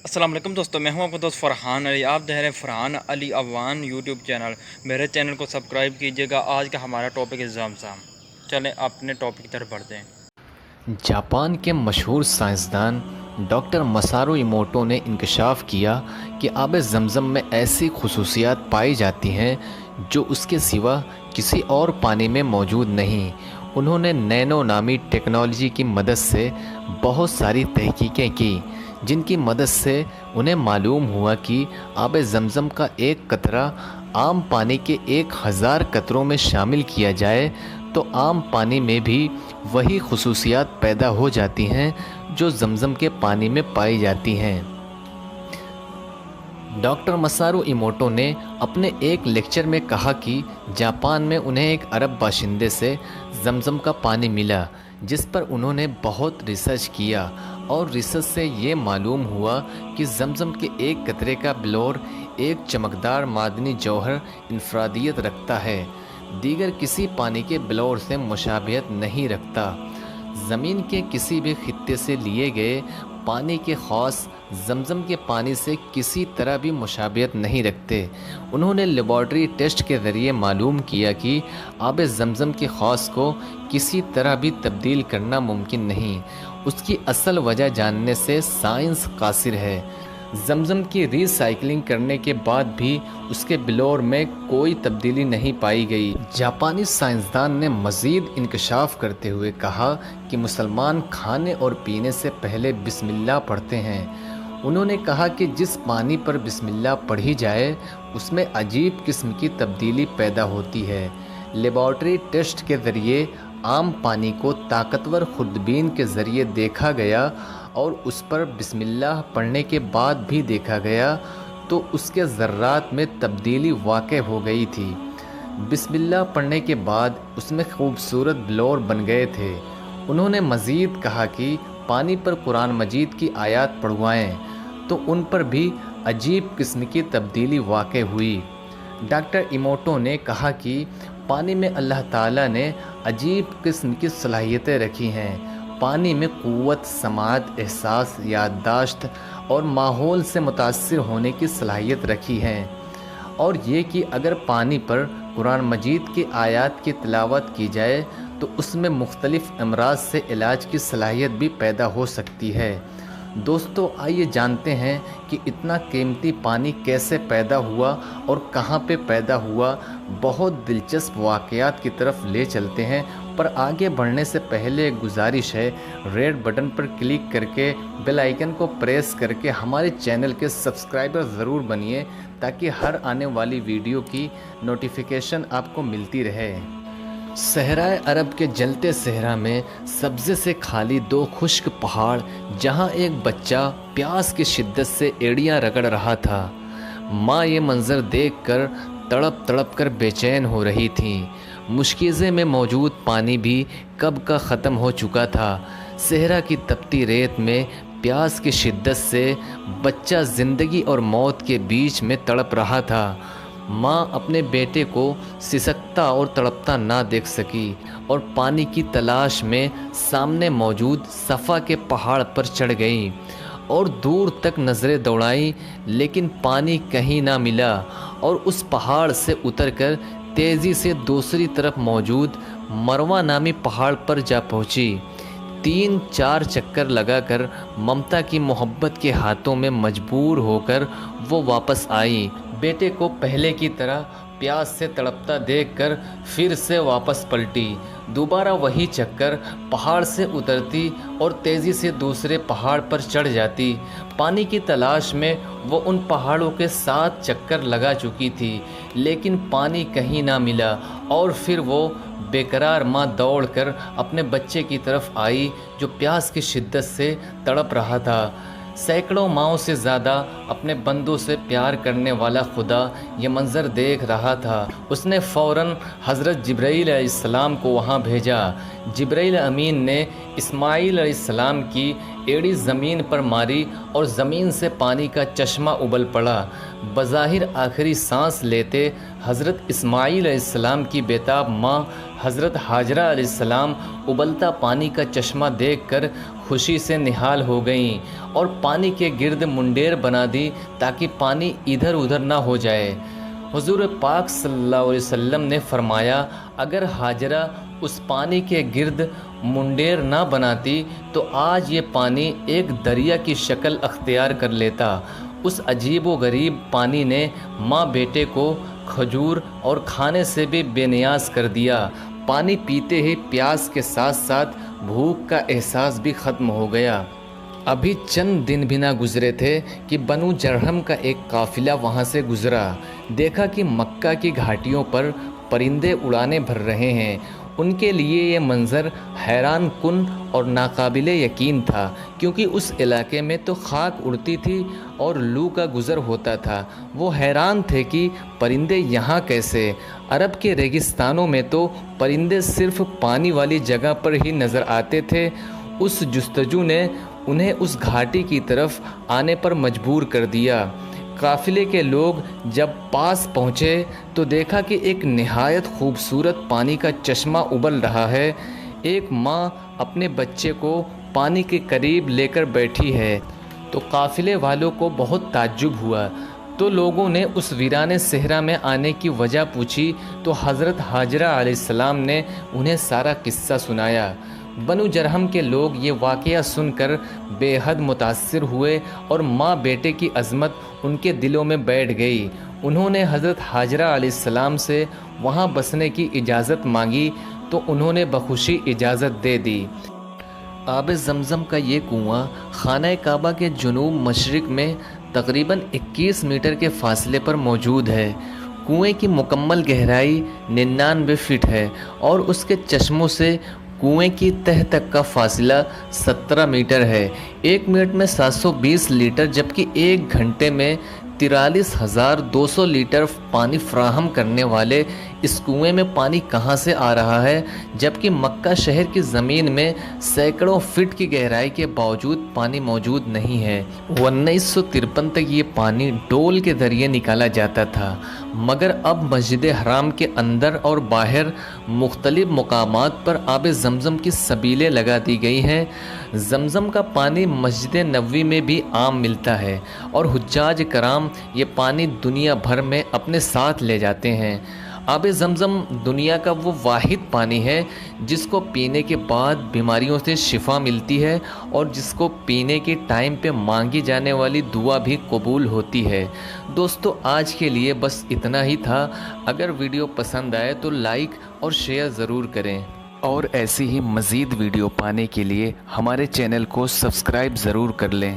السلام علیکم دوستو، میں ہوں آپ کا دوست فرحان علی۔ آپ دیکھ رہے ہیں فرحان علی اوان یوٹیوب چینل۔ میرے چینل کو سبسکرائب کیجیے گا۔ آج کا ہمارا ٹاپک ہے زمزم۔ چلیں اپنے ٹاپک کی طرف بڑھتے ہیں۔ جاپان کے مشہور سائنسدان ڈاکٹر مسارو ایموٹو نے انکشاف کیا کہ آب زمزم میں ایسی خصوصیات پائی جاتی ہیں جو اس کے سوا کسی اور پانی میں موجود نہیں۔ انہوں نے نینو نامی ٹیکنالوجی کی مدد سے بہت ساری تحقیقیں کی، جن کی مدد سے انہیں معلوم ہوا کہ آب زمزم کا ایک قطرہ عام پانی کے 1000 قطروں میں شامل کیا جائے تو عام پانی میں بھی وہی خصوصیات پیدا ہو جاتی ہیں جو زمزم کے پانی میں پائی جاتی ہیں۔ ڈاکٹر مسارو ایموٹو نے اپنے ایک لیکچر میں کہا کہ جاپان میں انہیں ایک عرب باشندے سے زمزم کا پانی ملا، جس پر انہوں نے بہت ریسرچ کیا اور ریسرچ سے یہ معلوم ہوا کہ زمزم کے ایک قطرے کا بلور ایک چمکدار معدنی جوہر انفرادیت رکھتا ہے، دیگر کسی پانی کے بلور سے مشابہت نہیں رکھتا۔ زمین کے کسی بھی خطے سے لیے گئے پانی کے خواص زمزم کے پانی سے کسی طرح بھی مشابہت نہیں رکھتے۔ انہوں نے لیبارٹری ٹیسٹ کے ذریعے معلوم کیا کہ آب زمزم کے خواص کو کسی طرح بھی تبدیل کرنا ممکن نہیں۔ اس کی اصل وجہ جاننے سے سائنس قاصر ہے۔ زمزم کی ری سائیکلنگ کرنے کے بعد بھی اس کے بلور میں کوئی تبدیلی نہیں پائی گئی۔ جاپانی سائنسدان نے مزید انکشاف کرتے ہوئے کہا کہ مسلمان کھانے اور پینے سے پہلے بسم اللہ پڑھتے ہیں۔ انہوں نے کہا کہ جس پانی پر بسم اللہ پڑھی جائے اس میں عجیب قسم کی تبدیلی پیدا ہوتی ہے۔ لیبارٹری ٹیسٹ کے ذریعے عام پانی کو طاقتور خوردبین کے ذریعے دیکھا گیا اور اس پر بسم اللہ پڑھنے کے بعد بھی دیکھا گیا تو اس کے ذرات میں تبدیلی واقع ہو گئی تھی۔ بسم اللہ پڑھنے کے بعد اس میں خوبصورت بلور بن گئے تھے۔ انہوں نے مزید کہا کہ پانی پر قرآن مجید کی آیات پڑھوائیں تو ان پر بھی عجیب قسم کی تبدیلی واقع ہوئی۔ ڈاکٹر ایموٹو نے کہا کہ پانی میں اللہ تعالیٰ نے عجیب قسم کی صلاحیتیں رکھی ہیں۔ پانی میں قوت، سماعت، احساس، یادداشت اور ماحول سے متاثر ہونے کی صلاحیت رکھی ہے، اور یہ کہ اگر پانی پر قرآن مجید کی آیات کی تلاوت کی جائے تو اس میں مختلف امراض سے علاج کی صلاحیت بھی پیدا ہو سکتی ہے۔ دوستو، آئیے جانتے ہیں کہ اتنا قیمتی پانی کیسے پیدا ہوا اور کہاں پہ پیدا ہوا۔ بہت دلچسپ واقعات کی طرف لے چلتے ہیں، پر آگے بڑھنے سے پہلے ایک گزارش ہے، ریڈ بٹن پر کلک کر کے بیل آئیکن کو پریس کر کے ہمارے چینل کے سبسکرائبر ضرور بنیے تاکہ ہر آنے والی ویڈیو کی نوٹیفیکیشن آپ کو ملتی رہے۔ صحرائے عرب کے جلتے صحرا میں سبزے سے خالی 2 خشک پہاڑ، جہاں ایک بچہ پیاس کی شدت سے ایڑیاں رگڑ رہا تھا۔ ماں یہ منظر دیکھ کر تڑپ تڑپ کر بے چین ہو رہی تھیں۔ مشکیزے میں موجود پانی بھی کب کا ختم ہو چکا تھا۔ صحرا کی تپتی ریت میں پیاس کی شدت سے بچہ زندگی اور موت کے بیچ میں تڑپ رہا تھا۔ ماں اپنے بیٹے کو سسکتا اور تڑپتا نہ دیکھ سکی اور پانی کی تلاش میں سامنے موجود صفا کے پہاڑ پر چڑھ گئی اور دور تک نظریں دوڑائیں، لیکن پانی کہیں نہ ملا، اور اس پہاڑ سے اتر کر تیزی سے دوسری طرف موجود مروا نامی پہاڑ پر جا پہنچی۔ 3-4 چکر لگا کر ممتا کی محبت کے ہاتھوں میں مجبور ہو کر وہ واپس آئی۔ بیٹے کو پہلے کی طرح پیاس سے تڑپتا دیکھ کر پھر سے واپس پلٹی۔ دوبارہ وہی چکر، پہاڑ سے اترتی اور تیزی سے دوسرے پہاڑ پر چڑھ جاتی۔ پانی کی تلاش میں وہ ان پہاڑوں کے 7 چکر لگا چکی تھی، لیکن پانی کہیں نہ ملا، اور پھر وہ بے قرار ماں دوڑ کر اپنے بچے کی طرف آئی جو پیاس کی شدت سے تڑپ رہا تھا۔ سینکڑوں ماؤں سے زیادہ اپنے بندوں سے پیار کرنے والا خدا یہ منظر دیکھ رہا تھا۔ اس نے فوراً حضرت جبرائیل علیہ السلام کو وہاں بھیجا۔ جبرائیل امین نے اسماعیل علیہ السلام کی ایڑی زمین پر ماری اور زمین سے پانی کا چشمہ ابل پڑا۔ بظاہر آخری سانس لیتے حضرت اسماعیل علیہ السلام کی بیتاب ماں حضرت حاجرہ علیہ السلام ابلتا پانی کا چشمہ دیکھ کر خوشی سے نہال ہو گئیں اور پانی کے گرد منڈیر بنا دی تاکہ پانی ادھر ادھر نہ ہو جائے۔ حضور پاک صلی اللہ علیہ وسلم نے فرمایا، اگر حاجرہ اس پانی کے گرد منڈیر نہ بناتی تو آج یہ پانی ایک دریا کی شکل اختیار کر لیتا۔ اس عجیب و غریب پانی نے ماں بیٹے کو کھجور اور کھانے سے بھی بے نیاز کر دیا۔ پانی پیتے ہی پیاس کے ساتھ ساتھ بھوک کا احساس بھی ختم ہو گیا۔ ابھی چند دن بھی نہ گزرے تھے کہ بنو جرہم کا ایک قافلہ وہاں سے گزرا۔ دیکھا کہ مکہ کی گھاٹیوں پر پرندے اڑانے بھر رہے ہیں۔ ان کے لیے یہ منظر حیران کن اور ناقابل یقین تھا، کیونکہ اس علاقے میں تو خاک اڑتی تھی اور لو کا گزر ہوتا تھا۔ وہ حیران تھے کہ پرندے یہاں کیسے؟ عرب کے ریگستانوں میں تو پرندے صرف پانی والی جگہ پر ہی نظر آتے تھے۔ اس جستجو نے انہیں اس گھاٹی کی طرف آنے پر مجبور کر دیا۔ قافلے کے لوگ جب پاس پہنچے تو دیکھا کہ ایک نہایت خوبصورت پانی کا چشمہ ابل رہا ہے۔ ایک ماں اپنے بچے کو پانی کے قریب لے کر بیٹھی ہے تو قافلے والوں کو بہت تعجب ہوا۔ تو لوگوں نے اس ویرانے صحرا میں آنے کی وجہ پوچھی تو حضرت حاجرہ علیہ السلام نے انہیں سارا قصہ سنایا۔ بنو جرہم کے لوگ یہ واقعہ سن کر بے حد متاثر ہوئے اور ماں بیٹے کی عظمت ان کے دلوں میں بیٹھ گئی۔ انہوں نے حضرت حاجرہ علیہ السلام سے وہاں بسنے کی اجازت مانگی تو انہوں نے بخوشی اجازت دے دی۔ آب زمزم کا یہ کنواں خانہ کعبہ کے جنوب مشرق میں تقریباً 21 میٹر کے فاصلے پر موجود ہے۔ کنویں کی مکمل گہرائی 99 فٹ ہے اور اس کے چشموں سے کنویں کی تہہ تک کا فاصلہ 17 میٹر ہے۔ 1 منٹ میں 720 لیٹر جبکہ 1 گھنٹے میں 43,200 لیٹر پانی فراہم کرنے والے اس کنویں میں پانی کہاں سے آ رہا ہے، جبکہ مکہ شہر کی زمین میں سینکڑوں فٹ کی گہرائی کے باوجود پانی موجود نہیں ہے۔ 1953 تک یہ پانی ڈول کے ذریعے نکالا جاتا تھا، مگر اب مسجد حرام کے اندر اور باہر مختلف مقامات پر آب زمزم کی سبیلیں لگا دی گئی ہیں۔ زمزم کا پانی مسجد نبوی میں بھی عام ملتا ہے اور حجاج کرام یہ پانی دنیا بھر میں اپنے ساتھ لے جاتے ہیں۔ آب زمزم دنیا کا وہ واحد پانی ہے جس کو پینے کے بعد بیماریوں سے شفا ملتی ہے اور جس کو پینے کے ٹائم پہ مانگی جانے والی دعا بھی قبول ہوتی ہے۔ دوستو، آج کے لیے بس اتنا ہی تھا۔ اگر ویڈیو پسند آئے تو لائک اور شیئر ضرور کریں، اور ایسی ہی مزید ویڈیو پانے کے لیے ہمارے چینل کو سبسکرائب ضرور کر لیں۔